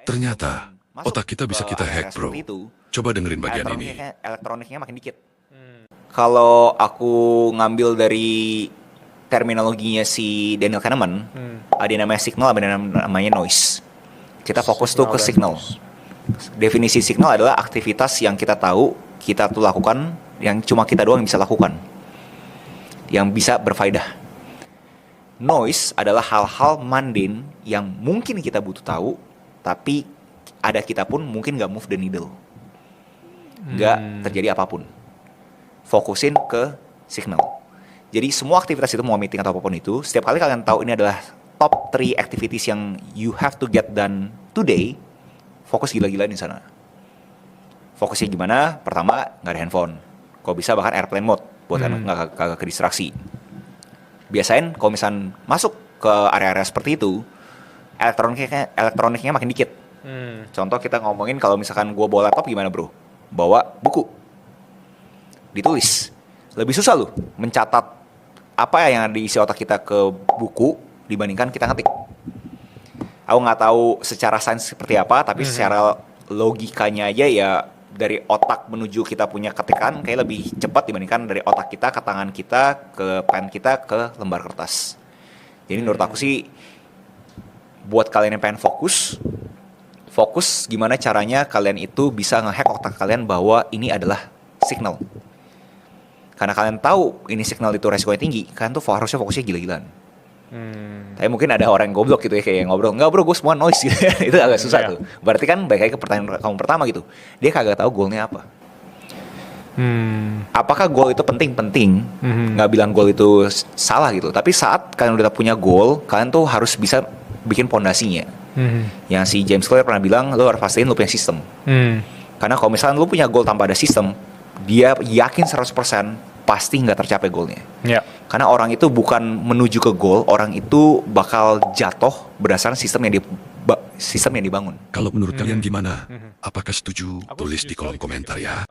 Ternyata, otak kita bisa kita hack, bro. Coba dengerin bagian ini. Elektroniknya makin dikit. Kalau aku ngambil dari terminologinya si Daniel Kahneman, ada yang namanya signal, ada yang namanya noise. Kita fokus tuh ke signal. Definisi signal adalah aktivitas yang kita tahu, kita tuh lakukan, yang cuma kita doang yang bisa lakukan, yang bisa berfaedah. Noise adalah hal-hal mundane yang mungkin kita butuh tahu, tapi ada kita pun mungkin gak move the needle, gak terjadi apapun. Fokusin ke signal. Jadi semua aktivitas itu, mau meeting atau apapun itu, setiap kali kalian tahu ini adalah top 3 activities yang you have to get done today, fokus gila-gilaan di sana. Fokusnya gimana? Pertama, nggak ada handphone. Kalau bisa bahkan airplane mode, buat kalian nggak ke distraksi. Biasain kalau misalnya masuk ke area-area seperti itu, elektroniknya makin dikit. Contoh kita ngomongin kalau misalkan gue bawa laptop gimana bro? Bawa buku. Ditulis. Lebih susah loh mencatat apa yang ada di isi otak kita ke buku dibandingkan kita ngetik. Aku nggak tahu secara sains seperti apa, tapi secara logikanya aja ya dari otak menuju kita punya ketikan kayak lebih cepat dibandingkan dari otak kita ke tangan kita, ke pen kita, ke lembar kertas. Jadi menurut aku sih buat kalian yang pengen fokus gimana caranya kalian itu bisa ngehack otak kalian bahwa ini adalah signal. Karena kalian tahu ini signal itu resikonya tinggi, kalian tuh harusnya fokusnya gila-gilaan. Tapi mungkin ada orang yang goblok gitu ya, kayak ngobrol, enggak bro gue semua noise gitu. Itu agak susah tuh. Berarti kan balik lagi ke pertanyaan kamu pertama gitu, dia kagak tahu goalnya apa. Apakah goal itu penting? Nggak bilang goal itu salah gitu, tapi saat kalian udah punya goal, kalian tuh harus bisa bikin pondasinya. Yang si James Clear pernah bilang, lo harus pastiin lo punya sistem. Karena kalau misalnya lo punya goal tanpa ada sistem, dia yakin 100% pasti nggak tercapai goalnya. Karena orang itu bukan menuju ke goal, orang itu bakal jatuh berdasarkan sistem yang dibangun. Kalau menurut kalian gimana? Apakah setuju? Tulis di kolom komentar ya.